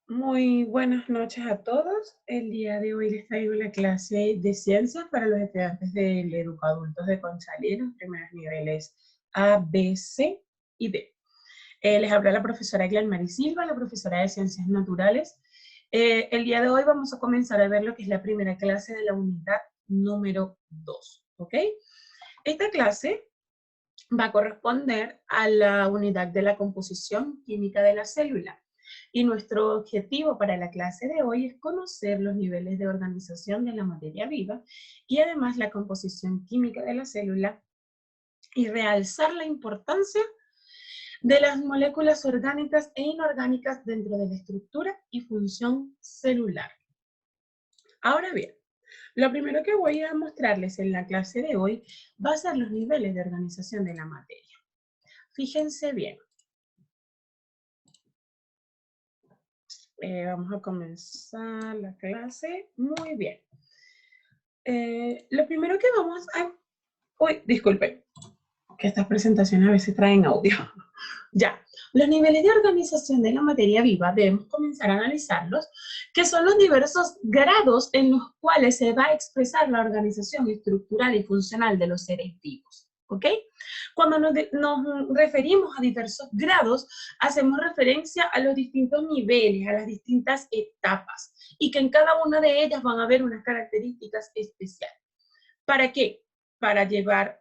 Muy buenas noches a todos. El día de hoy les traigo la clase de ciencias para los estudiantes del Educadultos de Conchalí, los primeros niveles A, B, C y D. Les habla la profesora Glenmary Silva, la profesora de Ciencias Naturales. El día de hoy vamos a comenzar a ver lo que es la primera clase de la unidad número 2, ¿ok? Esta clase va a corresponder a la unidad de la composición química de la célula. Y nuestro objetivo para la clase de hoy es conocer los niveles de organización de la materia viva y además la composición química de la célula y realzar la importancia de las moléculas orgánicas e inorgánicas dentro de la estructura y función celular. Ahora bien, lo primero que voy a mostrarles en la clase de hoy va a ser los niveles de organización de la materia. Fíjense bien. Vamos a comenzar la clase. Muy bien. Lo primero que vamos a... Uy, disculpen, que estas presentaciones a veces traen audio. Ya, los niveles de organización de la materia viva debemos comenzar a analizarlos, que son los diversos grados en los cuales se va a expresar la organización estructural y funcional de los seres vivos. ¿Ok? Cuando nos referimos a diversos grados, hacemos referencia a los distintos niveles, a las distintas etapas, y que en cada una de ellas van a haber unas características especiales. ¿Para qué? Para llevar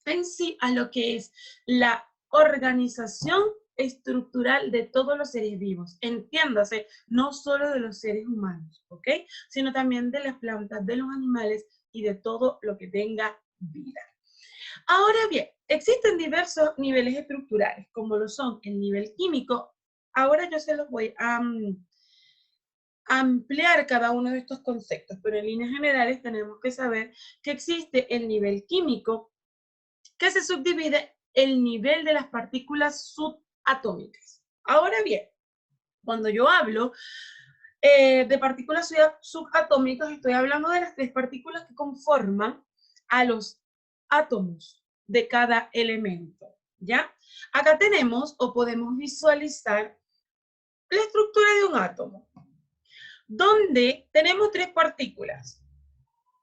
en sí a lo que es la organización estructural de todos los seres vivos. Entiéndase, no solo de los seres humanos, ¿ok? Sino también de las plantas, de los animales y de todo lo que tenga vida. Ahora bien, existen diversos niveles estructurales, como lo son el nivel químico. Ahora yo se los voy a ampliar cada uno de estos conceptos, pero en líneas generales tenemos que saber que existe el nivel químico, que se subdivide el nivel de las partículas subatómicas. Ahora bien, cuando yo hablo de partículas subatómicas, estoy hablando de las tres partículas que conforman a los átomos de cada elemento, ¿ya? Acá tenemos o podemos visualizar la estructura de un átomo, donde tenemos tres partículas,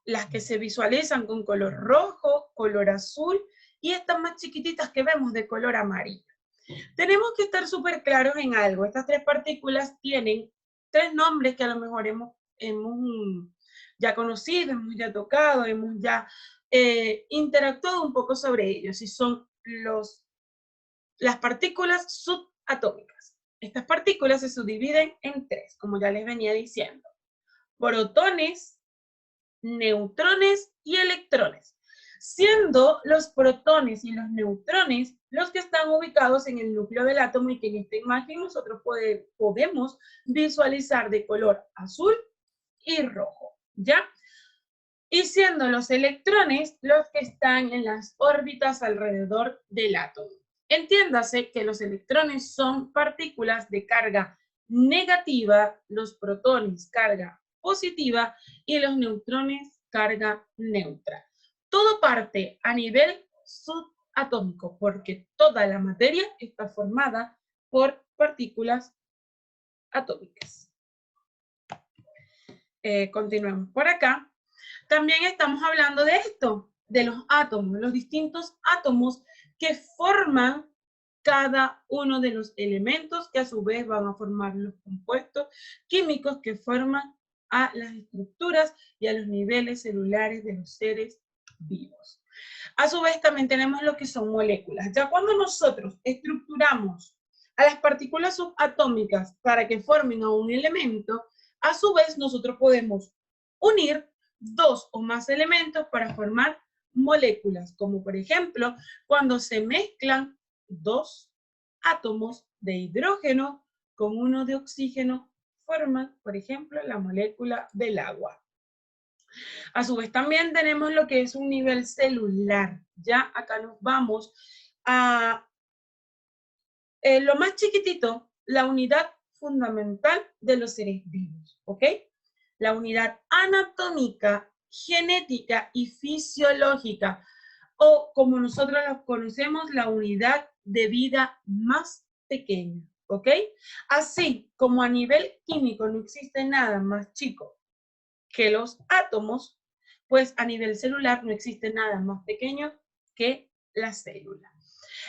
las que se visualizan con color rojo, color azul y estas más chiquititas que vemos de color amarillo. Tenemos que estar súper claros en algo. Estas tres partículas tienen tres nombres que a lo mejor hemos ya conocido, hemos ya tocado, hemos ya interactuado un poco sobre ellos, y son las partículas subatómicas. Estas partículas se subdividen en tres, como ya les venía diciendo: protones, neutrones y electrones, siendo los protones y los neutrones los que están ubicados en el núcleo del átomo, y que en esta imagen nosotros podemos visualizar de color azul y rojo, ¿ya? Y siendo los electrones los que están en las órbitas alrededor del átomo. Entiéndase que los electrones son partículas de carga negativa, los protones carga positiva y los neutrones carga neutra. Todo parte a nivel subatómico, porque toda la materia está formada por partículas atómicas. Continuemos por acá. También estamos hablando de esto, de los átomos, los distintos átomos que forman cada uno de los elementos, que a su vez van a formar los compuestos químicos que forman a las estructuras y a los niveles celulares de los seres vivos. A su vez también tenemos lo que son moléculas. Ya cuando nosotros estructuramos a las partículas subatómicas para que formen a un elemento, a su vez nosotros podemos unir dos o más elementos para formar moléculas, como por ejemplo cuando se mezclan dos átomos de hidrógeno con uno de oxígeno, forman, por ejemplo, la molécula del agua. A su vez también tenemos lo que es un nivel celular. Ya acá nos vamos a lo más chiquitito, la unidad fundamental de los seres vivos, ¿ok? La unidad anatómica, genética y fisiológica, o como nosotros los conocemos, la unidad de vida más pequeña, ¿ok? Así como a nivel químico no existe nada más chico que los átomos, pues a nivel celular no existe nada más pequeño que la célula.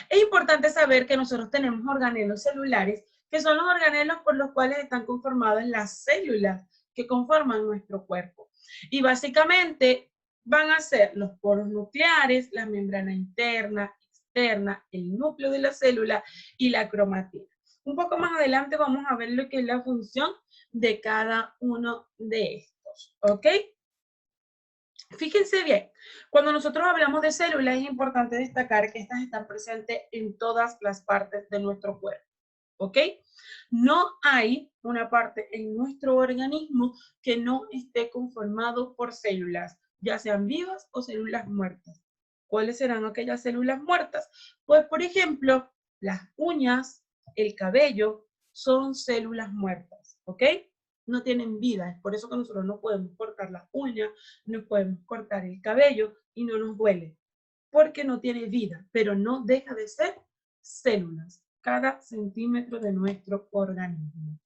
Es importante saber que nosotros tenemos organelos celulares, que son los organelos por los cuales están conformadas las células que conforman nuestro cuerpo. Y básicamente van a ser los poros nucleares, la membrana interna, externa, el núcleo de la célula y la cromatina. Un poco más adelante vamos a ver lo que es la función de cada uno de estos, ¿ok? Fíjense bien, cuando nosotros hablamos de células es importante destacar que estas están presentes en todas las partes de nuestro cuerpo, ¿ok? No hay una parte en nuestro organismo que no esté conformado por células, ya sean vivas o células muertas. ¿Cuáles serán aquellas células muertas? Pues, por ejemplo, las uñas, el cabello, son células muertas, ¿ok? No tienen vida, es por eso que nosotros no podemos cortar las uñas, no podemos cortar el cabello y no nos duele, porque no tiene vida, pero no deja de ser células, cada centímetro de nuestro organismo.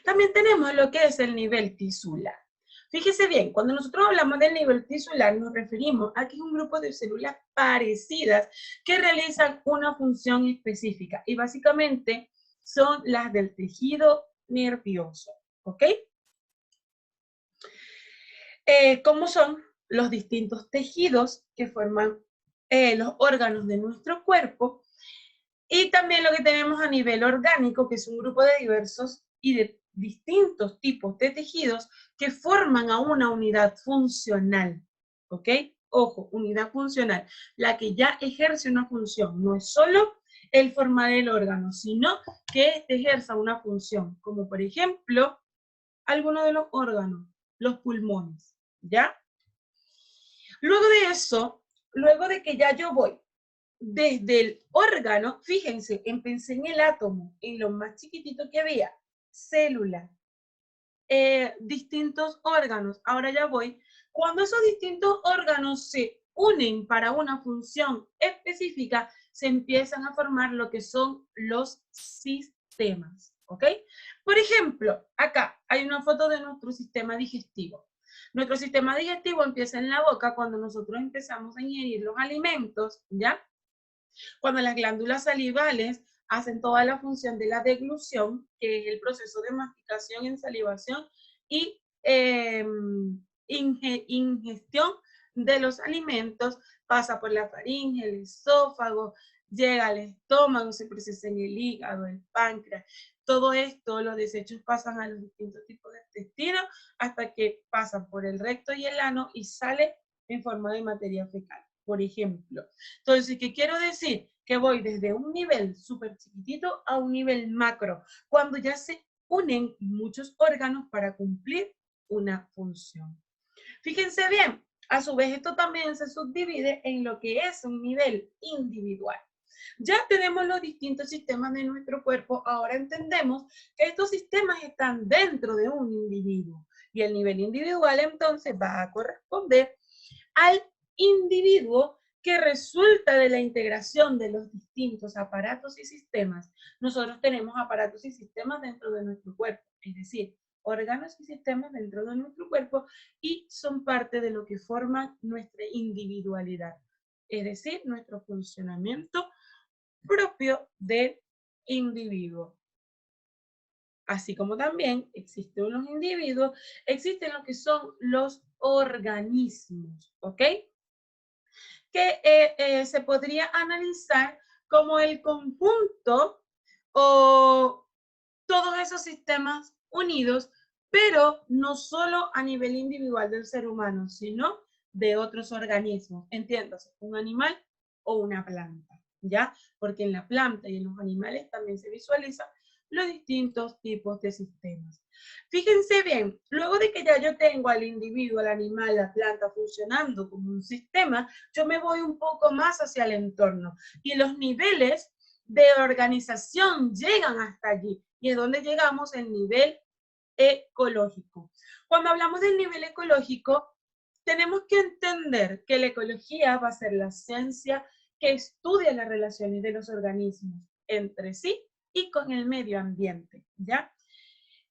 También tenemos lo que es el nivel tisular. Fíjese bien, cuando nosotros hablamos del nivel tisular nos referimos a que es un grupo de células parecidas que realizan una función específica y básicamente son las del tejido nervioso, ¿ok? ¿Cómo son los distintos tejidos que forman los órganos de nuestro cuerpo? Y también lo que tenemos a nivel orgánico, que es un grupo de diversos y de distintos tipos de tejidos que forman a una unidad funcional, ¿ok? Ojo, unidad funcional, la que ya ejerce una función, no es solo el formar el órgano, sino que este ejerza una función, como por ejemplo, algunos de los órganos, los pulmones, ¿ya? Luego de eso, luego de que ya yo voy desde el órgano, fíjense, empecé en el átomo, en lo más chiquitito que había, célula, distintos órganos. Ahora ya voy. Cuando esos distintos órganos se unen para una función específica, se empiezan a formar lo que son los sistemas, ¿ok? Por ejemplo, acá hay una foto de nuestro sistema digestivo. Nuestro sistema digestivo empieza en la boca cuando nosotros empezamos a ingerir los alimentos, ¿ya? Cuando las glándulas salivales hacen toda la función de la deglución, que es el proceso de masticación en salivación y ingestión de los alimentos, pasa por la faringe, el esófago, llega al estómago, se procesa en el hígado, el páncreas. Todo esto, los desechos pasan a los distintos tipos de intestinos hasta que pasan por el recto y el ano y sale en forma de materia fecal, por ejemplo. Entonces, ¿qué quiero decir? Que voy desde un nivel súper chiquitito a un nivel macro, cuando ya se unen muchos órganos para cumplir una función. Fíjense bien, a su vez esto también se subdivide en lo que es un nivel individual. Ya tenemos los distintos sistemas de nuestro cuerpo, ahora entendemos que estos sistemas están dentro de un individuo y el nivel individual entonces va a corresponder al individuo que resulta de la integración de los distintos aparatos y sistemas. Nosotros tenemos aparatos y sistemas dentro de nuestro cuerpo, es decir, órganos y sistemas dentro de nuestro cuerpo y son parte de lo que forman nuestra individualidad, es decir, nuestro funcionamiento propio del individuo. Así como también existen los individuos, existen lo que son los organismos, ¿ok? Que se podría analizar como el conjunto o todos esos sistemas unidos, pero no solo a nivel individual del ser humano, sino de otros organismos. Entiéndase, un animal o una planta, ¿ya? Porque en la planta y en los animales también se visualizan los distintos tipos de sistemas. Fíjense bien, luego de que ya yo tengo al individuo, al animal, la planta funcionando como un sistema, yo me voy un poco más hacia el entorno y los niveles de organización llegan hasta allí y es donde llegamos al nivel ecológico. Cuando hablamos del nivel ecológico, tenemos que entender que la ecología va a ser la ciencia que estudia las relaciones de los organismos entre sí y con el medio ambiente, ¿ya?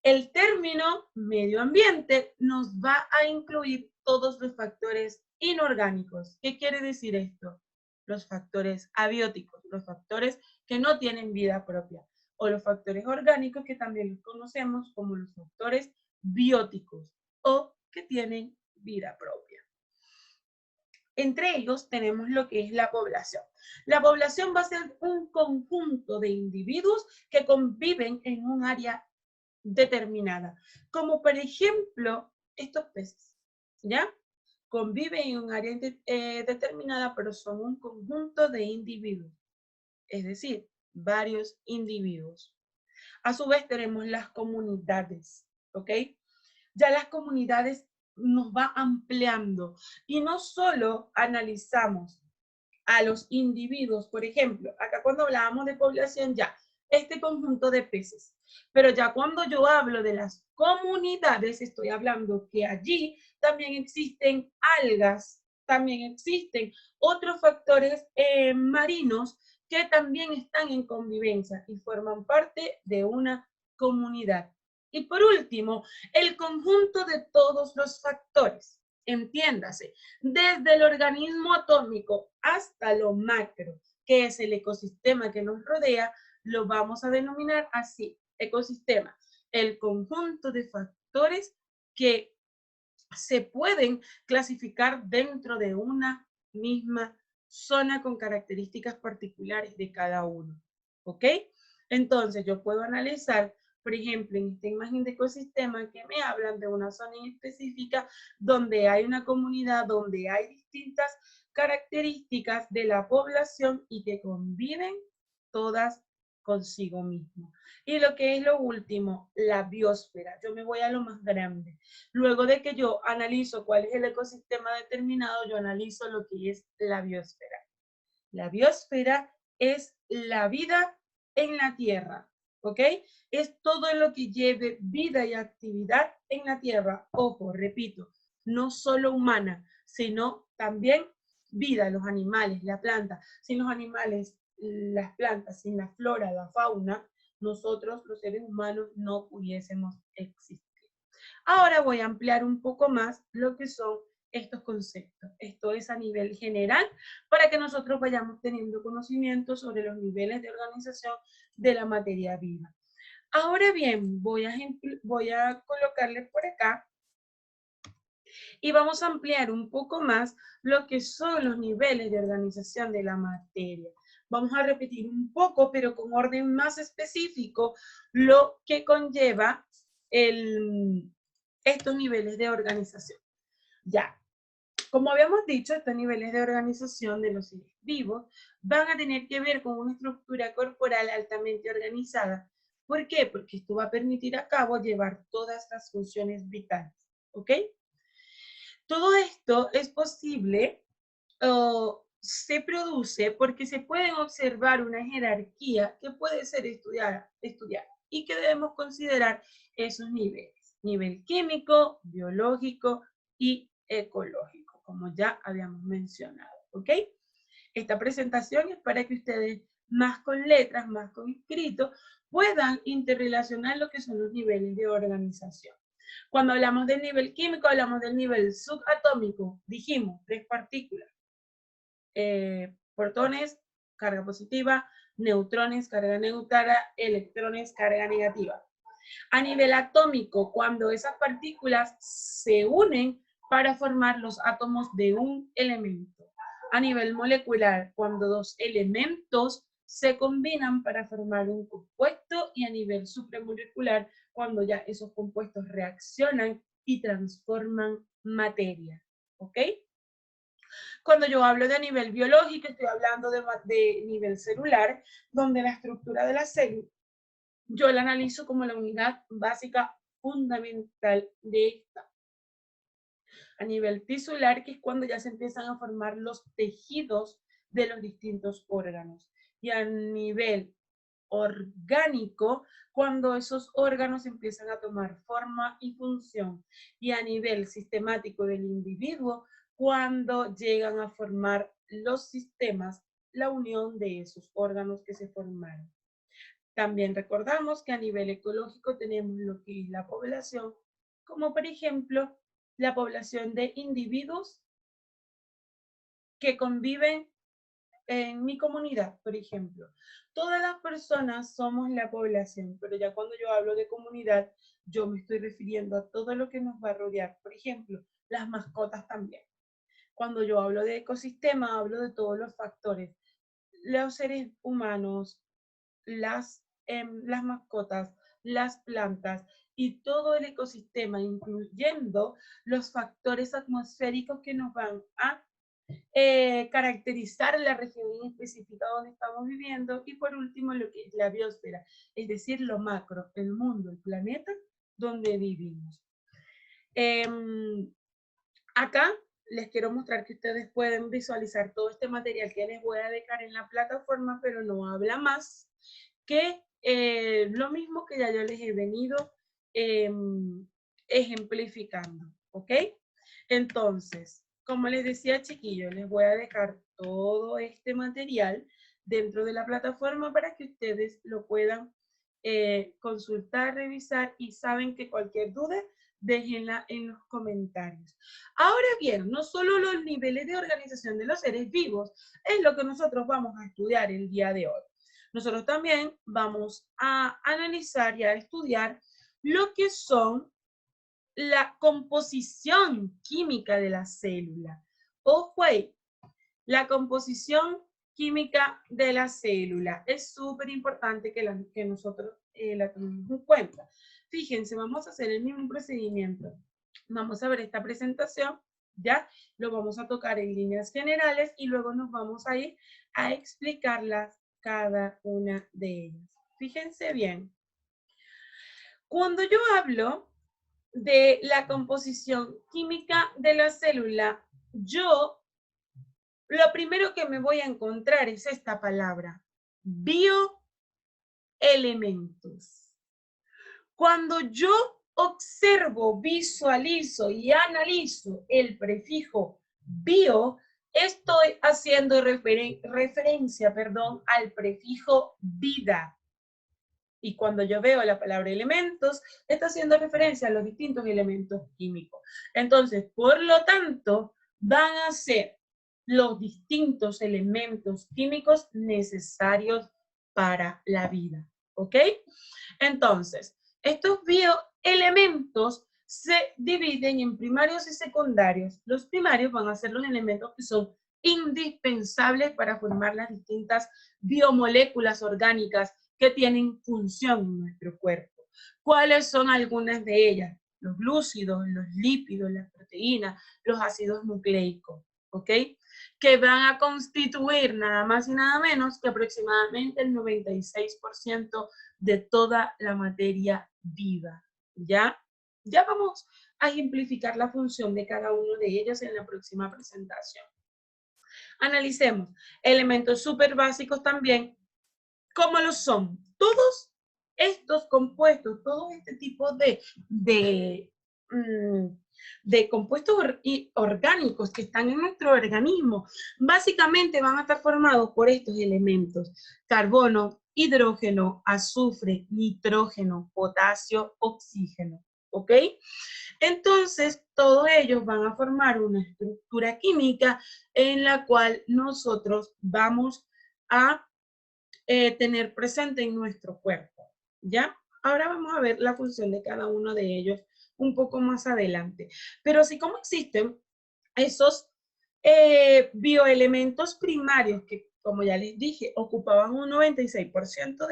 El término medio ambiente nos va a incluir todos los factores inorgánicos. ¿Qué quiere decir esto? Los factores abióticos, los factores que no tienen vida propia, o los factores orgánicos que también los conocemos como los factores bióticos o que tienen vida propia. Entre ellos tenemos lo que es la población. La población va a ser un conjunto de individuos que conviven en un área determinada, como por ejemplo estos peces, ¿ya? Conviven en un área determinada, pero son un conjunto de individuos, es decir, varios individuos. A su vez tenemos las comunidades, ¿ok? Ya las comunidades nos va ampliando y no solo analizamos a los individuos, por ejemplo, acá cuando hablábamos de población ya, este conjunto de peces, pero ya cuando yo hablo de las comunidades, estoy hablando que allí también existen algas, también existen otros factores marinos que también están en convivencia y forman parte de una comunidad. Y por último, el conjunto de todos los factores. Entiéndase, desde el organismo atómico hasta lo macro, que es el ecosistema que nos rodea, lo vamos a denominar así, ecosistema. El conjunto de factores que se pueden clasificar dentro de una misma zona con características particulares de cada uno. ¿Ok? Entonces yo puedo analizar, por ejemplo, en esta imagen de ecosistema que me hablan de una zona en específica donde hay una comunidad, donde hay distintas características de la población y que conviven todas consigo mismo. Y lo que es lo último, la biosfera. Yo me voy a lo más grande. Luego de que yo analizo cuál es el ecosistema determinado, yo analizo lo que es la biosfera. La biosfera es la vida en la Tierra, ¿ok? Es todo lo que lleve vida y actividad en la Tierra. Ojo, repito, no solo humana, sino también vida, los animales, la planta. Sin los animales, las plantas, sin la flora, la fauna, nosotros los seres humanos no pudiésemos existir. Ahora voy a ampliar un poco más lo que son estos conceptos. Esto es a nivel general para que nosotros vayamos teniendo conocimiento sobre los niveles de organización de la materia viva. Ahora bien, voy a colocarles por acá y vamos a ampliar un poco más lo que son los niveles de organización de la materia. Vamos a repetir un poco, pero con orden más específico, lo que conlleva estos niveles de organización. Ya, como habíamos dicho, estos niveles de organización de los seres vivos van a tener que ver con una estructura corporal altamente organizada. ¿Por qué? Porque esto va a permitir a cabo llevar todas las funciones vitales, ¿ok? Todo esto es posible o se produce porque se pueden observar una jerarquía que puede ser estudiada y que debemos considerar esos niveles. Nivel químico, biológico y ecológico, como ya habíamos mencionado, ¿ok? Esta presentación es para que ustedes, más con letras, más con escrito, puedan interrelacionar lo que son los niveles de organización. Cuando hablamos del nivel químico, hablamos del nivel subatómico. Dijimos, 3 partículas. Protones, carga positiva, neutrones, carga neutra, electrones, carga negativa. A nivel atómico, cuando esas partículas se unen para formar los átomos de un elemento. A nivel molecular, cuando dos elementos se combinan para formar un compuesto, y a nivel supramolecular, cuando ya esos compuestos reaccionan y transforman materia. ¿Ok? Cuando yo hablo de nivel biológico, estoy hablando de nivel celular, donde la estructura de la célula yo la analizo como la unidad básica fundamental de esta. A nivel tisular, que es cuando ya se empiezan a formar los tejidos de los distintos órganos. Y a nivel orgánico, cuando esos órganos empiezan a tomar forma y función. Y a nivel sistemático del individuo, cuando llegan a formar los sistemas, la unión de esos órganos que se formaron. También recordamos que a nivel ecológico tenemos lo que es la población, como por ejemplo la población de individuos que conviven en mi comunidad, por ejemplo. Todas las personas somos la población, pero ya cuando yo hablo de comunidad, yo me estoy refiriendo a todo lo que nos va a rodear. Por ejemplo, las mascotas también. Cuando yo hablo de ecosistema, hablo de todos los factores. Los seres humanos, las mascotas, las plantas y todo el ecosistema, incluyendo los factores atmosféricos que nos van a caracterizar la región específica donde estamos viviendo, y por último lo que es la biosfera, es decir, lo macro, el mundo, el planeta donde vivimos. Acá les quiero mostrar que ustedes pueden visualizar todo este material que les voy a dejar en la plataforma, pero no habla más que lo mismo que ya yo les he venido ejemplificando, ¿ok? Entonces, como les decía, chiquillos, les voy a dejar todo este material dentro de la plataforma para que ustedes lo puedan consultar, revisar, y saben que cualquier duda, déjenla en los comentarios. Ahora bien, no solo los niveles de organización de los seres vivos es lo que nosotros vamos a estudiar el día de hoy. Nosotros también vamos a analizar y a estudiar lo que son la composición química de la célula. Ojo ahí, la composición química de la célula es súper importante que nosotros la tomemos en cuenta. Fíjense, vamos a hacer el mismo procedimiento. Vamos a ver esta presentación, ¿ya? Lo vamos a tocar en líneas generales y luego nos vamos a ir a explicarlas cada una de ellas. Fíjense bien. Cuando yo hablo de la composición química de la célula, yo lo primero que me voy a encontrar es esta palabra, bioelementos. Cuando yo observo, visualizo y analizo el prefijo bio, estoy haciendo referencia al prefijo vida. Y cuando yo veo la palabra elementos, está haciendo referencia a los distintos elementos químicos. Entonces, por lo tanto, van a ser los distintos elementos químicos necesarios para la vida. ¿Ok? Entonces, estos bioelementos se dividen en primarios y secundarios. Los primarios van a ser los elementos que son indispensables para formar las distintas biomoléculas orgánicas que tienen función en nuestro cuerpo. ¿Cuáles son algunas de ellas? Los glúcidos, los lípidos, las proteínas, los ácidos nucleicos, ¿ok? Que van a constituir nada más y nada menos que aproximadamente el 96% de toda la materia viva, ¿ya? Ya vamos a ejemplificar la función de cada uno de ellos en la próxima presentación. Analicemos elementos súper básicos también, como lo son todos estos compuestos, todo este tipo de compuestos orgánicos que están en nuestro organismo, básicamente van a estar formados por estos elementos: carbono, hidrógeno, azufre, nitrógeno, potasio, oxígeno, ¿ok? Entonces, todos ellos van a formar una estructura química en la cual nosotros vamos a tener presente en nuestro cuerpo, ¿ya? Ahora vamos a ver la función de cada uno de ellos un poco más adelante. Pero así como existen esos bioelementos primarios que, como ya les dije, ocupaban un 96%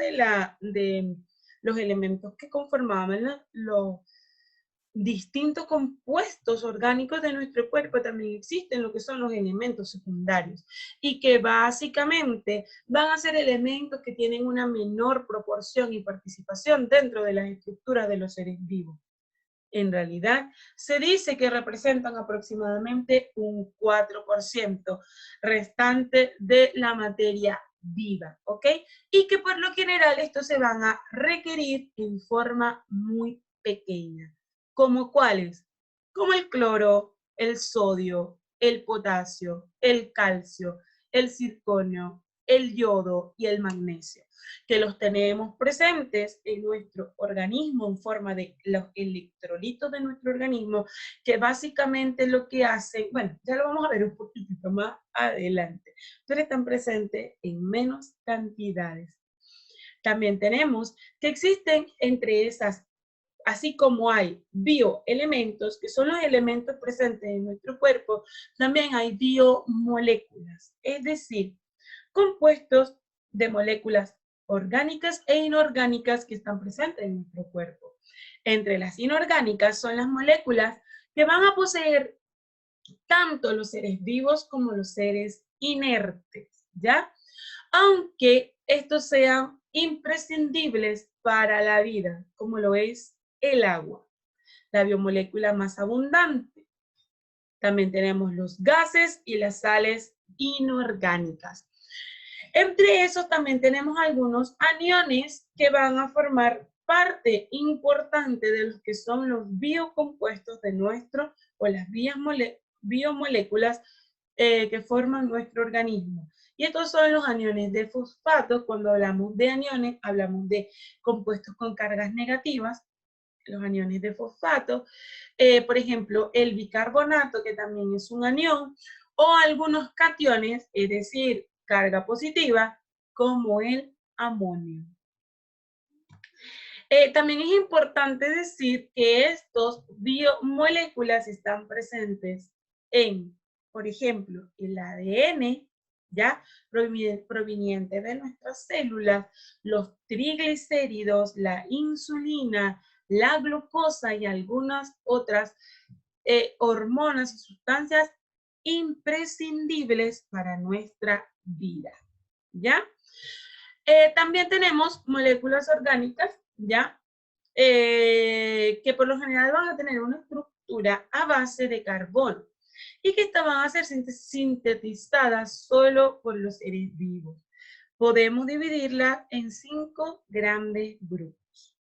de los elementos que conformaban los distintos compuestos orgánicos de nuestro cuerpo, también existen lo que son los elementos secundarios, y que básicamente van a ser elementos que tienen una menor proporción y participación dentro de las estructuras de los seres vivos. En realidad, se dice que representan aproximadamente un 4% restante de la materia viva, ¿ok? Y que por lo general estos se van a requerir en forma muy pequeña. ¿Como cuáles? Como el cloro, el sodio, el potasio, el calcio, el circonio, el yodo y el magnesio, que los tenemos presentes en nuestro organismo en forma de los electrolitos de nuestro organismo, que básicamente lo que hacen, bueno, ya lo vamos a ver un poquito más adelante, pero están presentes en menos cantidades. También tenemos que existen entre esas, así como hay bioelementos, que son los elementos presentes en nuestro cuerpo, también hay biomoléculas, es decir, compuestos de moléculas orgánicas e inorgánicas que están presentes en nuestro cuerpo. Entre las inorgánicas son las moléculas que van a poseer tanto los seres vivos como los seres inertes, ¿ya? Aunque estos sean imprescindibles para la vida, como lo es el agua, la biomolécula más abundante. También tenemos los gases y las sales inorgánicas. Entre esos también tenemos algunos aniones que van a formar parte importante de los que son los biocompuestos de nuestro, o las biomoléculas que forman nuestro organismo. Y estos son los aniones de fosfato. Cuando hablamos de aniones, hablamos de compuestos con cargas negativas, los aniones de fosfato. Por ejemplo, el bicarbonato, que también es un anión, o algunos cationes, es decir, carga positiva, como el amonio. También es importante decir que estos biomoléculas están presentes en, por ejemplo, el ADN, ¿ya? Proveniente de nuestras células, los triglicéridos, la insulina, la glucosa y algunas otras hormonas y sustancias imprescindibles para nuestra vida, ¿ya? También tenemos moléculas orgánicas, ¿ya? Que por lo general van a tener una estructura a base de carbono y que estas van a ser sintetizadas solo por los seres vivos. Podemos dividirla en 5 grandes grupos.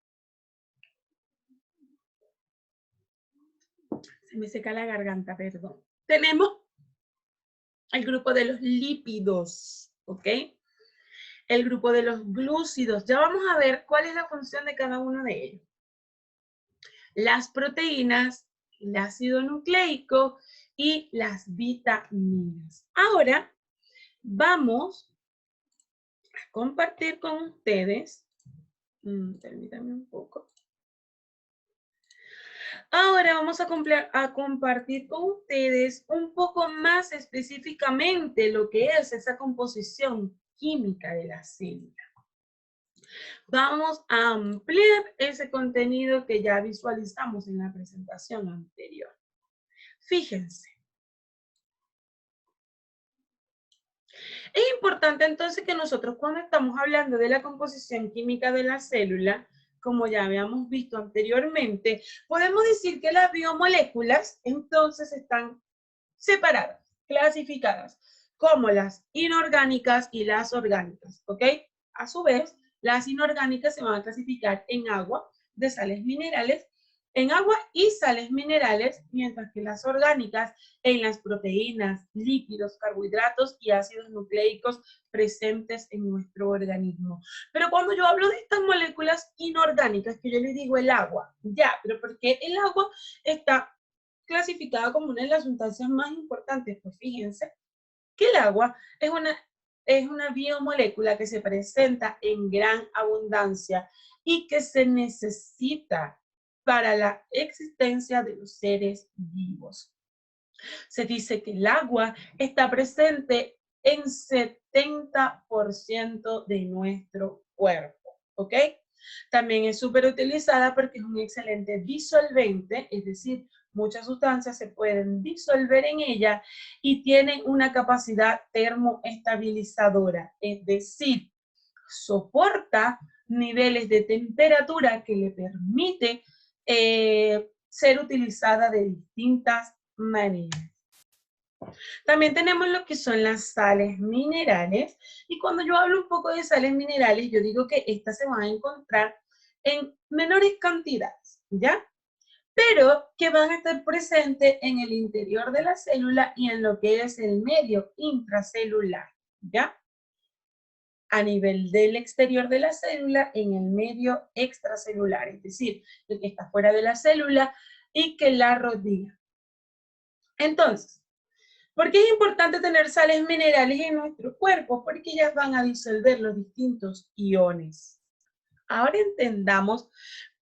Se me seca la garganta, perdón. Tenemos el grupo de los lípidos, ¿ok? El grupo de los glúcidos. Ya vamos a ver cuál es la función de cada uno de ellos. Las proteínas, el ácido nucleico y las vitaminas. Ahora vamos a compartir con ustedes. Permítanme un poco. Ahora vamos a compartir con ustedes un poco más específicamente lo que es esa composición química de la célula. Vamos a ampliar ese contenido que ya visualizamos en la presentación anterior. Fíjense. Es importante entonces que nosotros cuando estamos hablando de la composición química de la célula, como ya habíamos visto anteriormente, podemos decir que las biomoléculas entonces están separadas, clasificadas, como las inorgánicas y las orgánicas, ¿ok? A su vez, las inorgánicas se van a clasificar en agua, de sales minerales, en agua y sales minerales, mientras que las orgánicas en las proteínas, lípidos, carbohidratos y ácidos nucleicos presentes en nuestro organismo. Pero cuando yo hablo de estas moléculas inorgánicas, que yo les digo el agua, ya, pero ¿por qué el agua está clasificada como una de las sustancias más importantes? Pues fíjense que el agua es una biomolécula que se presenta en gran abundancia y que se necesita para la existencia de los seres vivos. Se dice que el agua está presente en 70% de nuestro cuerpo, ¿ok? También es súper utilizada porque es un excelente disolvente, es decir, muchas sustancias se pueden disolver en ella y tienen una capacidad termoestabilizadora, es decir, soporta niveles de temperatura que le permite ser utilizada de distintas maneras. También tenemos lo que son las sales minerales, y cuando yo hablo un poco de sales minerales, yo digo que estas se van a encontrar en menores cantidades, ¿ya? Pero que van a estar presentes en el interior de la célula y en lo que es el medio intracelular, ¿ya? a nivel del exterior de la célula en el medio extracelular, es decir, el que está fuera de la célula y que la rodea. Entonces, ¿por qué es importante tener sales minerales en nuestro cuerpo? Porque ellas van a disolver los distintos iones. Ahora entendamos,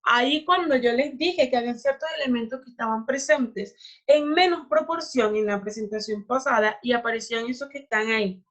ahí cuando yo les dije que había ciertos elementos que estaban presentes en menos proporción en la presentación pasada y aparecían esos que están ahí.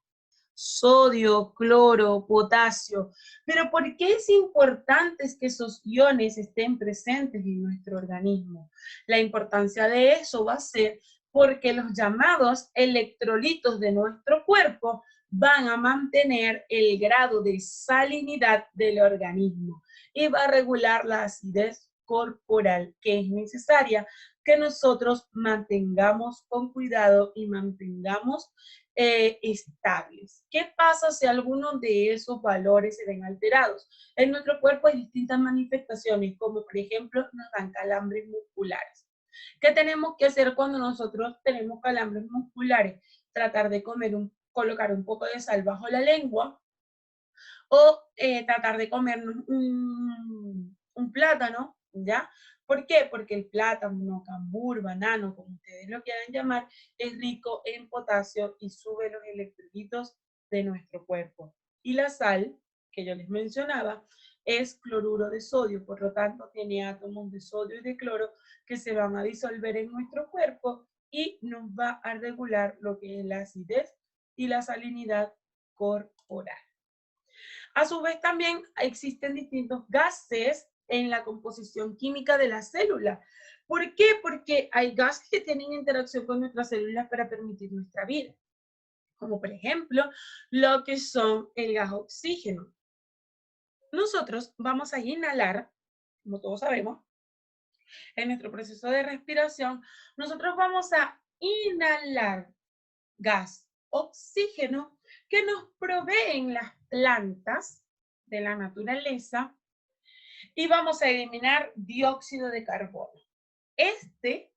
Sodio, cloro, potasio. Pero ¿por qué es importante que esos iones estén presentes en nuestro organismo? La importancia de eso va a ser porque los llamados electrolitos de nuestro cuerpo van a mantener el grado de salinidad del organismo y va a regular la acidez corporal que es necesaria que nosotros mantengamos con cuidado y mantengamos estables. ¿Qué pasa si alguno de esos valores se ven alterados? En nuestro cuerpo hay distintas manifestaciones, como por ejemplo nos dan calambres musculares. ¿Qué tenemos que hacer cuando nosotros tenemos calambres musculares? Tratar de colocar un poco de sal bajo la lengua o tratar de comernos un plátano, ¿ya? ¿Por qué? Porque el plátano, cambur, banano, como ustedes lo quieran llamar, es rico en potasio y sube los electrolitos de nuestro cuerpo. Y la sal, que yo les mencionaba, es cloruro de sodio, por lo tanto tiene átomos de sodio y de cloro que se van a disolver en nuestro cuerpo y nos va a regular lo que es la acidez y la salinidad corporal. A su vez también existen distintos gases en la composición química de la célula. ¿Por qué? Porque hay gases que tienen interacción con nuestras células para permitir nuestra vida, como por ejemplo lo que son el gas oxígeno. Nosotros vamos a inhalar, como todos sabemos, en nuestro proceso de respiración, nosotros vamos a inhalar gas oxígeno que nos proveen las plantas de la naturaleza y vamos a eliminar dióxido de carbono. Este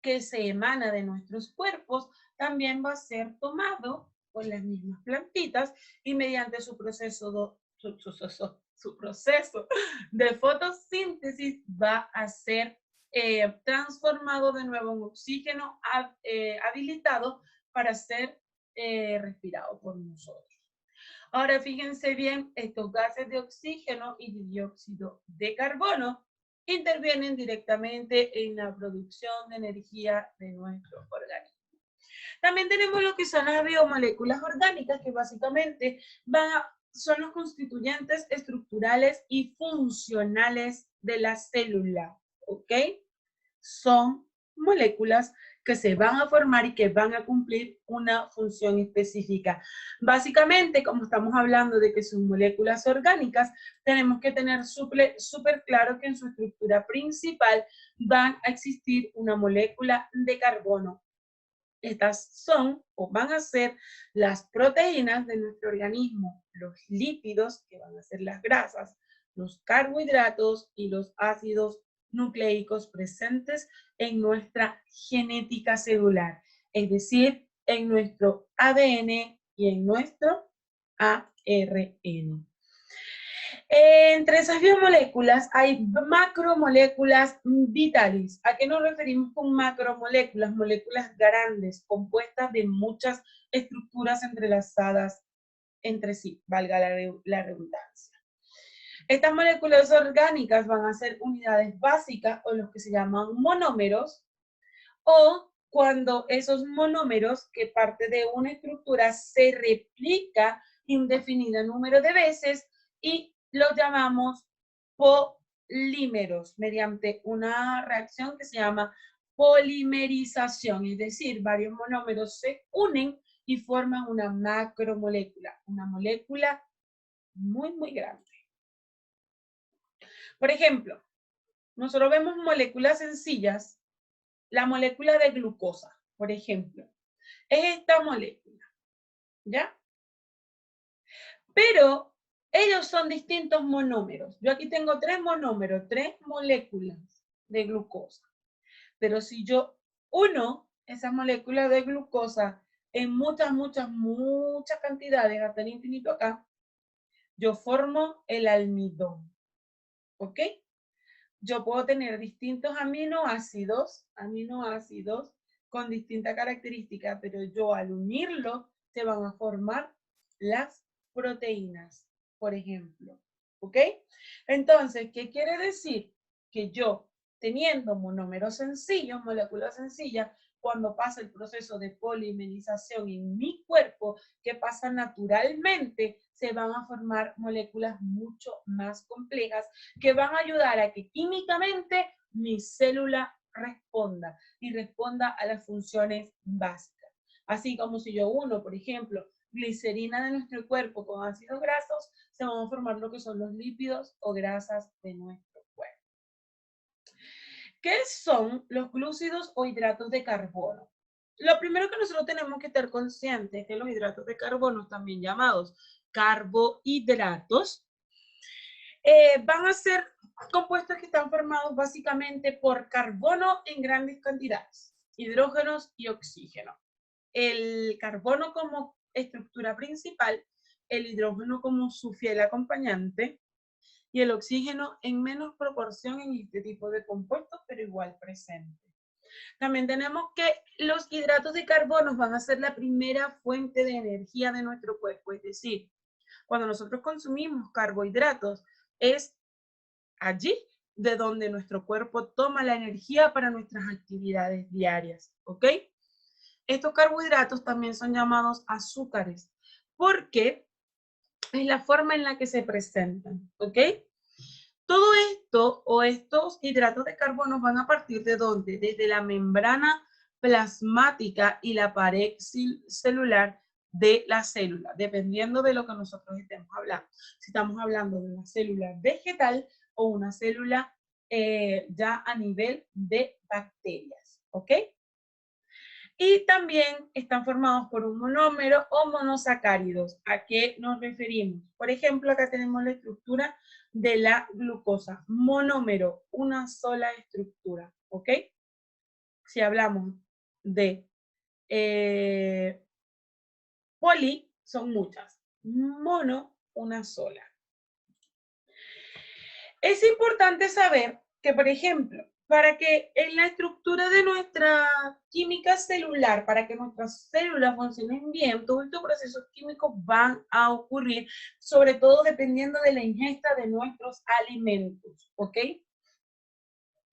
que se emana de nuestros cuerpos también va a ser tomado por las mismas plantitas y mediante su proceso de fotosíntesis va a ser transformado de nuevo en oxígeno habilitado para ser respirado por nosotros. Ahora fíjense bien, estos gases de oxígeno y de dióxido de carbono intervienen directamente en la producción de energía de nuestro organismo. También tenemos lo que son las biomoléculas orgánicas, que básicamente son los constituyentes estructurales y funcionales de la célula, ¿ok? Son moléculas que se van a formar y que van a cumplir una función específica. Básicamente, como estamos hablando de que son moléculas orgánicas, tenemos que tener súper claro que en su estructura principal van a existir una molécula de carbono. Estas son o van a ser las proteínas de nuestro organismo, los lípidos, que van a ser las grasas, los carbohidratos y los ácidos nucleicos presentes en nuestra genética celular, es decir, en nuestro ADN y en nuestro ARN. Entre esas biomoléculas hay macromoléculas vitales. ¿A qué nos referimos con macromoléculas? Moléculas grandes, compuestas de muchas estructuras entrelazadas entre sí, valga la redundancia. Estas moléculas orgánicas van a ser unidades básicas o los que se llaman monómeros, o cuando esos monómeros, que parte de una estructura, se replica indefinida número de veces y los llamamos polímeros mediante una reacción que se llama polimerización, es decir, varios monómeros se unen y forman una macromolécula, una molécula muy, muy grande. Por ejemplo, nosotros vemos moléculas sencillas, la molécula de glucosa, por ejemplo, es esta molécula, ¿ya? Pero ellos son distintos monómeros. Yo aquí tengo 3 monómeros, 3 moléculas de glucosa. Pero si yo uno esas moléculas de glucosa en muchas cantidades, hasta el infinito acá, yo formo el almidón, ¿ok? Yo puedo tener distintos aminoácidos con distintas características, pero yo al unirlo se van a formar las proteínas, por ejemplo, ¿ok? Entonces, ¿qué quiere decir? Que yo, teniendo monómeros sencillos, moléculas sencillas, cuando pasa el proceso de polimerización en mi cuerpo, que pasa naturalmente, se van a formar moléculas mucho más complejas que van a ayudar a que químicamente mi célula responda y responda a las funciones básicas. Así como si yo uno, por ejemplo, glicerina de nuestro cuerpo con ácidos grasos, se van a formar lo que son los lípidos o grasas de nuestro cuerpo. ¿Qué son los glúcidos o hidratos de carbono? Lo primero que nosotros tenemos que estar conscientes es que los hidratos de carbono, también llamados carbohidratos, van a ser compuestos que están formados básicamente por carbono en grandes cantidades, hidrógenos y oxígeno. El carbono como estructura principal, el hidrógeno como su fiel acompañante y el oxígeno en menos proporción en este tipo de compuestos, pero igual presente. También tenemos que los hidratos de carbono van a ser la primera fuente de energía de nuestro cuerpo, es decir, cuando nosotros consumimos carbohidratos, es allí de donde nuestro cuerpo toma la energía para nuestras actividades diarias, ¿ok? Estos carbohidratos también son llamados azúcares, porque es la forma en la que se presentan, ¿ok? Todo esto o estos hidratos de carbono van a partir de ¿dónde? Desde la membrana plasmática y la pared celular de la célula, dependiendo de lo que nosotros estemos hablando. Si estamos hablando de una célula vegetal o una célula ya a nivel de bacterias, ¿ok? Y también están formados por un monómero o monosacáridos. ¿A qué nos referimos? Por ejemplo, acá tenemos la estructura de la glucosa. Monómero, una sola estructura, ¿ok? Si hablamos de poli, son muchas. Mono, una sola. Es importante saber que, por ejemplo, para que en la estructura de nuestra química celular, para que nuestras células funcionen bien, todos estos procesos químicos van a ocurrir, sobre todo dependiendo de la ingesta de nuestros alimentos, ¿ok?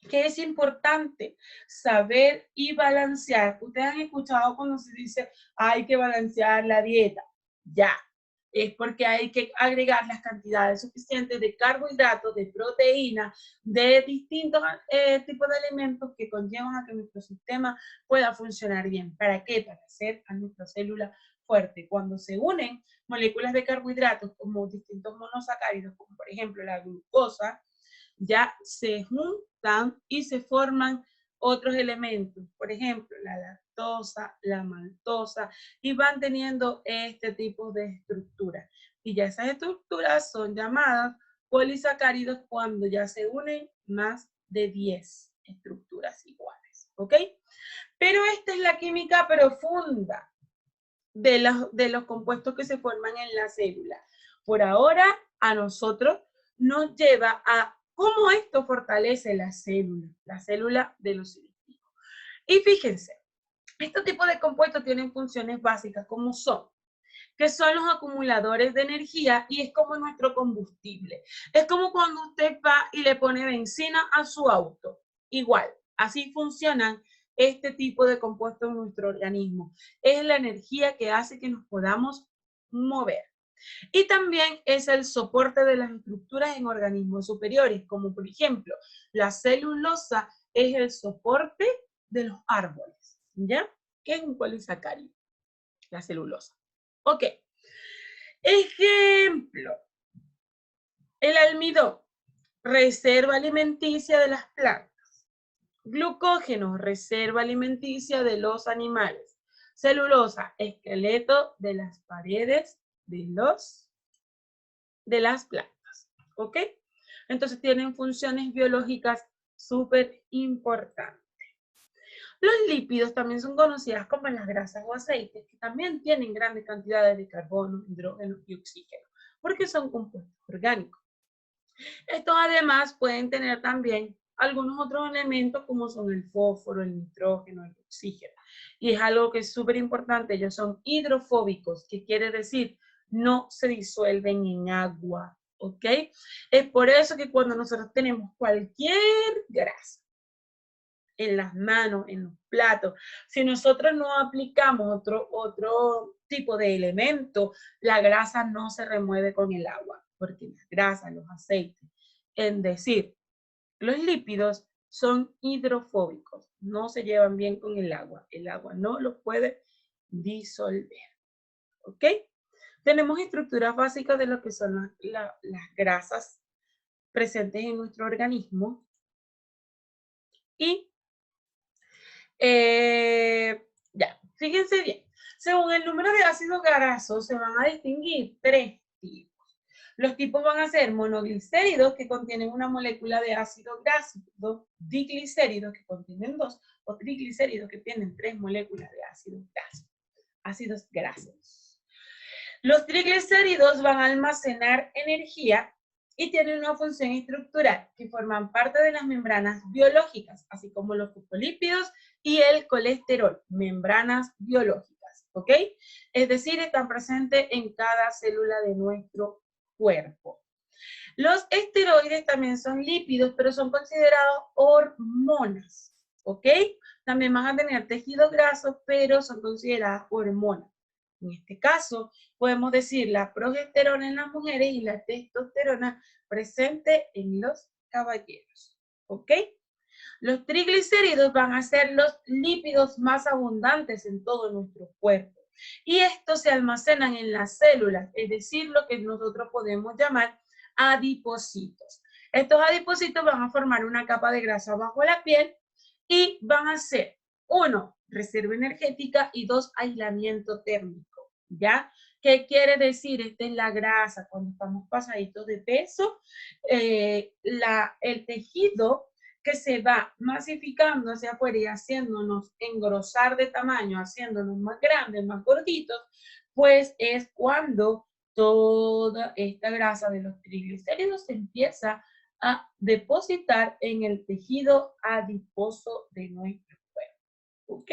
Que es importante saber y balancear. Ustedes han escuchado cuando se dice hay que balancear la dieta. Ya, es porque hay que agregar las cantidades suficientes de carbohidratos, de proteína, de distintos tipos de alimentos que conllevan a que nuestro sistema pueda funcionar bien. ¿Para qué? Para hacer a nuestra célula fuerte. Cuando se unen moléculas de carbohidratos como distintos monosacáridos, como por ejemplo la glucosa, ya se juntan y se forman otros elementos, por ejemplo, la lactosa, la maltosa, y van teniendo este tipo de estructuras. Y ya esas estructuras son llamadas polisacáridos cuando ya se unen más de 10 estructuras iguales, ¿ok? Pero esta es la química profunda de los compuestos que se forman en la célula. Por ahora, a nosotros nos lleva a cómo esto fortalece la célula de los cilíndricos. Y fíjense, estos tipos de compuestos tienen funciones básicas como son, que son los acumuladores de energía y es como nuestro combustible. Es como cuando usted va y le pone benzina a su auto. Igual, así funcionan este tipo de compuestos en nuestro organismo. Es la energía que hace que nos podamos mover. Y también es el soporte de las estructuras en organismos superiores, como por ejemplo, la celulosa es el soporte de los árboles, ¿ya? ¿Qué es un polisacárido? La celulosa. Ok. Ejemplo, el almidón, reserva alimenticia de las plantas. Glucógeno, reserva alimenticia de los animales. Celulosa, esqueleto de las paredes de las plantas. ¿Ok? Entonces tienen funciones biológicas súper importantes. Los lípidos también son conocidas como las grasas o aceites, que también tienen grandes cantidades de carbono, hidrógeno y oxígeno. porque son compuestos orgánicos. Estos además pueden tener también algunos otros elementos como son el fósforo, el nitrógeno, el oxígeno. Y es algo que es súper importante, ellos son hidrofóbicos, que quiere decir no se disuelven en agua, ¿ok? Es por eso que cuando nosotros tenemos cualquier grasa en las manos, en los platos, si nosotros no aplicamos otro tipo de elemento, la grasa no se remueve con el agua, porque las grasas, los aceites, es decir, los lípidos son hidrofóbicos, no se llevan bien con el agua no los puede disolver, ¿ok? Tenemos estructuras básicas de lo que son las grasas presentes en nuestro organismo y ya, fíjense bien, según el número de ácidos grasos se van a distinguir 3 tipos. Los tipos van a ser monoglicéridos, que contienen una molécula de ácido graso, diglicéridos, que contienen 2, o triglicéridos, que tienen 3 moléculas de ácidos grasos. Los triglicéridos van a almacenar energía y tienen una función estructural que forman parte de las membranas biológicas, así como los fosfolípidos y el colesterol, membranas biológicas, ¿ok? Es decir, están presentes en cada célula de nuestro cuerpo. Los esteroides también son lípidos, pero son considerados hormonas, ¿ok? También van a tener tejido graso, pero son consideradas hormonas. En este caso, podemos decir la progesterona en las mujeres y la testosterona presente en los caballeros, ¿ok? Los triglicéridos van a ser los lípidos más abundantes en todo nuestro cuerpo. Y estos se almacenan en las células, es decir, lo que nosotros podemos llamar adipocitos. Estos adipocitos van a formar una capa de grasa bajo la piel y van a ser, 1, reserva energética y 2, aislamiento térmico, ¿ya? ¿Qué quiere decir? Esta es la grasa, cuando estamos pasaditos de peso, el tejido que se va masificando hacia afuera y haciéndonos engrosar de tamaño, haciéndonos más grandes, más gorditos, pues es cuando toda esta grasa de los triglicéridos se empieza a depositar en el tejido adiposo de nuestro cuerpo. ¿Ok?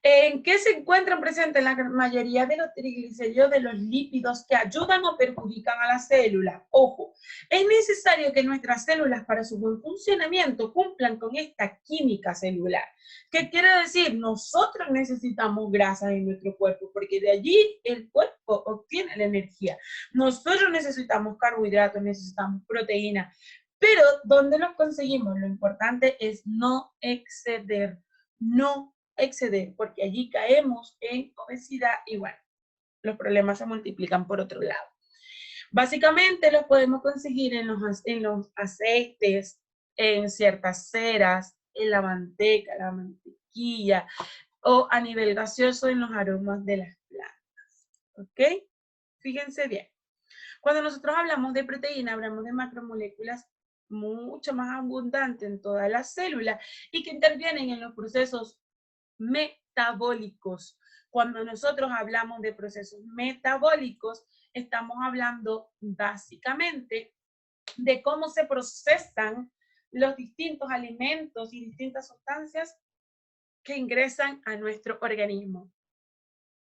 ¿En qué se encuentran presentes la mayoría de los triglicéridos de los lípidos que ayudan o perjudican a las células? Ojo, es necesario que nuestras células para su buen funcionamiento cumplan con esta química celular. ¿Qué quiere decir? Nosotros necesitamos grasa en nuestro cuerpo porque de allí el cuerpo obtiene la energía. Nosotros necesitamos carbohidratos, necesitamos proteínas, pero ¿dónde los conseguimos? Lo importante es no exceder, porque allí caemos en obesidad y bueno, los problemas se multiplican por otro lado. Básicamente los podemos conseguir en los aceites, en ciertas ceras, en la manteca, la mantequilla o a nivel gaseoso en los aromas de las plantas. ¿Ok? Fíjense bien. Cuando nosotros hablamos de proteína, hablamos de macromoléculas mucho más abundantes en todas las células y que intervienen en los procesos metabólicos. Cuando nosotros hablamos de procesos metabólicos, estamos hablando básicamente de cómo se procesan los distintos alimentos y distintas sustancias que ingresan a nuestro organismo.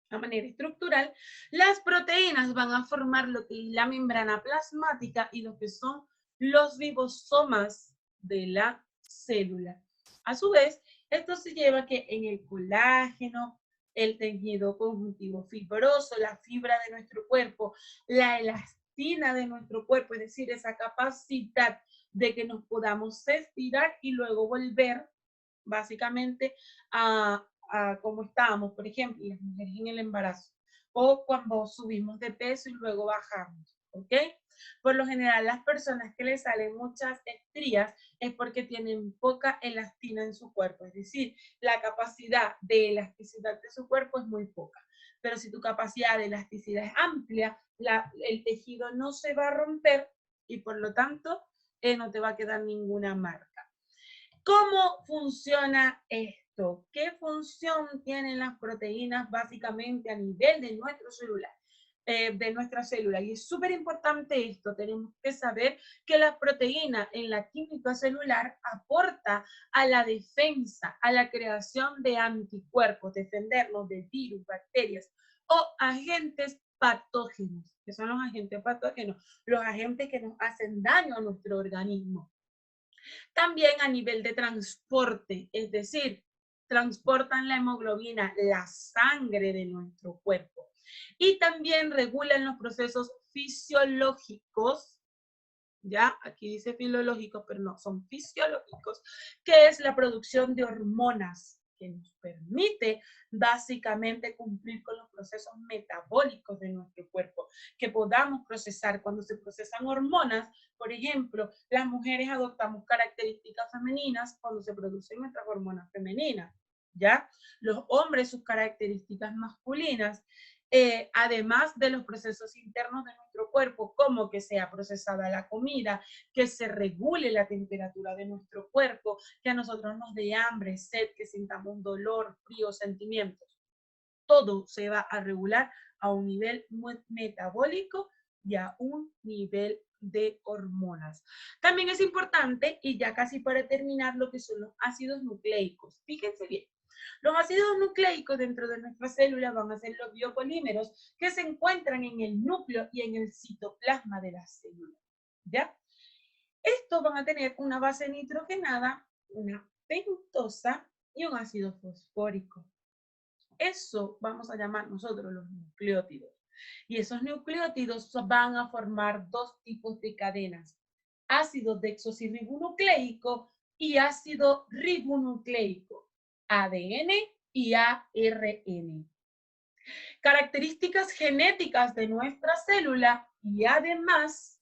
De manera estructural, las proteínas van a formar lo que es la membrana plasmática y lo que son los ribosomas de la célula. A su vez, esto se lleva que en el colágeno, el tejido conjuntivo fibroso, la fibra de nuestro cuerpo, la elastina de nuestro cuerpo, es decir, esa capacidad de que nos podamos estirar y luego volver básicamente a cómo estábamos, por ejemplo, las mujeres en el embarazo, o cuando subimos de peso y luego bajamos, ¿ok? Por lo general, las personas que les salen muchas estrías es porque tienen poca elastina en su cuerpo, es decir, la capacidad de elasticidad de su cuerpo es muy poca. Pero si tu capacidad de elasticidad es amplia, el tejido no se va a romper y por lo tanto no te va a quedar ninguna marca. ¿Cómo funciona esto? ¿Qué función tienen las proteínas básicamente a nivel de nuestro celular? de nuestra célula. Y es súper importante esto, tenemos que saber que la proteína en la química celular aporta a la defensa, a la creación de anticuerpos, defendernos de virus, bacterias o agentes patógenos, que son los agentes patógenos, los agentes que nos hacen daño a nuestro organismo. También a nivel de transporte, es decir, transportan la hemoglobina, la sangre de nuestro cuerpo. Y también regulan los procesos fisiológicos, ya, aquí dice filológicos, pero no, son fisiológicos, que es la producción de hormonas, que nos permite básicamente cumplir con los procesos metabólicos de nuestro cuerpo, que podamos procesar. Cuando se procesan hormonas, por ejemplo, las mujeres adoptamos características femeninas cuando se producen nuestras hormonas femeninas, ¿ya? Los hombres sus características masculinas, además de los procesos internos de nuestro cuerpo, como que sea procesada la comida, que se regule la temperatura de nuestro cuerpo, que a nosotros nos dé hambre, sed, que sintamos dolor, frío, sentimientos. Todo se va a regular a un nivel metabólico y a un nivel de hormonas. También es importante, y ya casi para terminar, lo que son los ácidos nucleicos. Fíjense bien. Los ácidos nucleicos dentro de nuestra célula van a ser los biopolímeros que se encuentran en el núcleo y en el citoplasma de la célula, ¿ya? Estos van a tener una base nitrogenada, una pentosa y un ácido fosfórico. Eso vamos a llamar nosotros los nucleótidos. Y esos nucleótidos van a formar dos tipos de cadenas: ácido desoxirribonucleico y ácido ribonucleico, ADN y ARN. Características genéticas de nuestra célula y además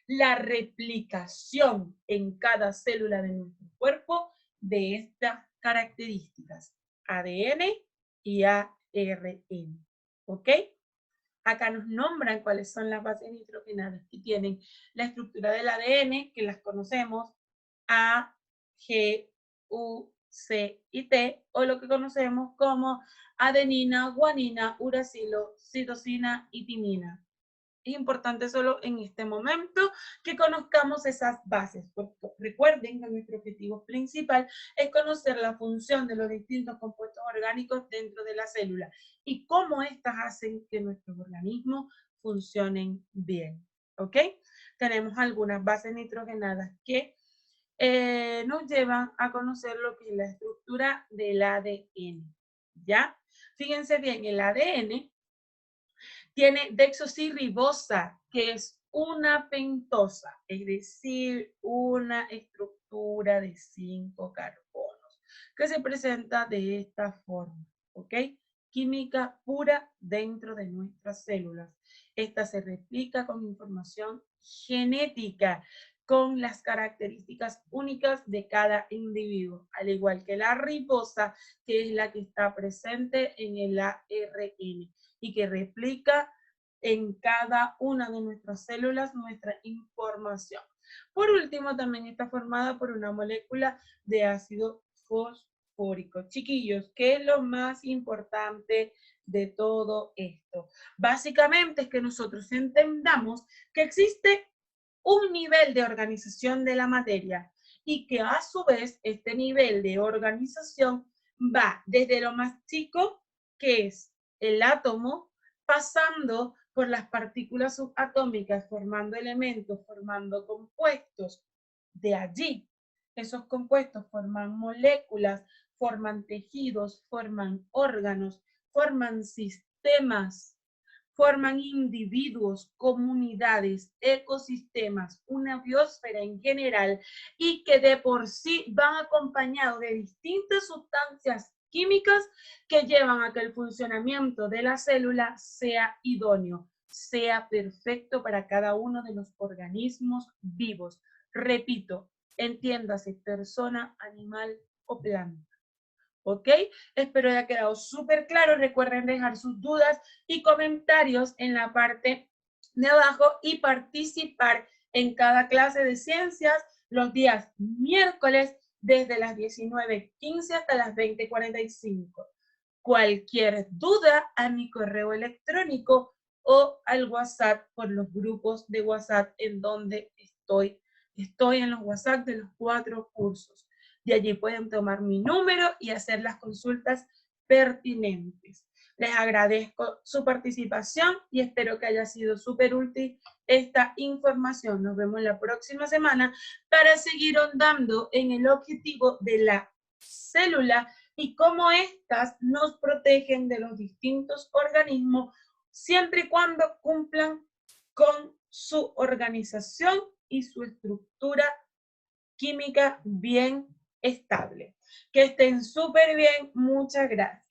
la replicación en cada célula de nuestro cuerpo de estas características, ADN y ARN. ¿Ok? Acá nos nombran cuáles son las bases nitrogenadas que tienen la estructura del ADN, que las conocemos, A, G, U, C y T, o lo que conocemos como adenina, guanina, uracilo, citosina y timina. Es importante solo en este momento que conozcamos esas bases, porque recuerden que nuestro objetivo principal es conocer la función de los distintos compuestos orgánicos dentro de la célula y cómo éstas hacen que nuestros organismos funcionen bien. ¿Ok? Tenemos algunas bases nitrogenadas que nos llevan a conocer lo que es la estructura del ADN. ¿Ya? Fíjense bien, el ADN tiene desoxirribosa, que es una pentosa, es decir, una estructura de 5 carbonos, que se presenta de esta forma, ¿ok? Química pura dentro de nuestras células. Esta se replica con información genética, con las características únicas de cada individuo, al igual que la ribosa, que es la que está presente en el ARN y que replica en cada una de nuestras células nuestra información. Por último, también está formada por una molécula de ácido fosfórico. Chiquillos, ¿qué es lo más importante de todo esto? Básicamente es que nosotros entendamos que existe un nivel de organización de la materia y que a su vez este nivel de organización va desde lo más chico, que es el átomo, pasando por las partículas subatómicas, formando elementos, formando compuestos. De allí, esos compuestos forman moléculas, forman tejidos, forman órganos, forman sistemas, forman individuos, comunidades, ecosistemas, una biosfera en general, y que de por sí van acompañados de distintas sustancias químicas que llevan a que el funcionamiento de la célula sea idóneo, sea perfecto para cada uno de los organismos vivos. Repito, entiéndase persona, animal o planta. ¿Ok? Espero haya quedado súper claro. Recuerden dejar sus dudas y comentarios en la parte de abajo y participar en cada clase de ciencias los días miércoles desde las 19:15 hasta las 20:45. Cualquier duda a mi correo electrónico o al WhatsApp por los grupos de WhatsApp en donde estoy. Estoy en los WhatsApp de los 4 cursos. De allí pueden tomar mi número y hacer las consultas pertinentes. Les agradezco su participación y espero que haya sido súper útil esta información. Nos vemos la próxima semana para seguir ahondando en el objetivo de la célula y cómo éstas nos protegen de los distintos organismos siempre y cuando cumplan con su organización y su estructura química bien estable. Que estén súper bien. Muchas gracias.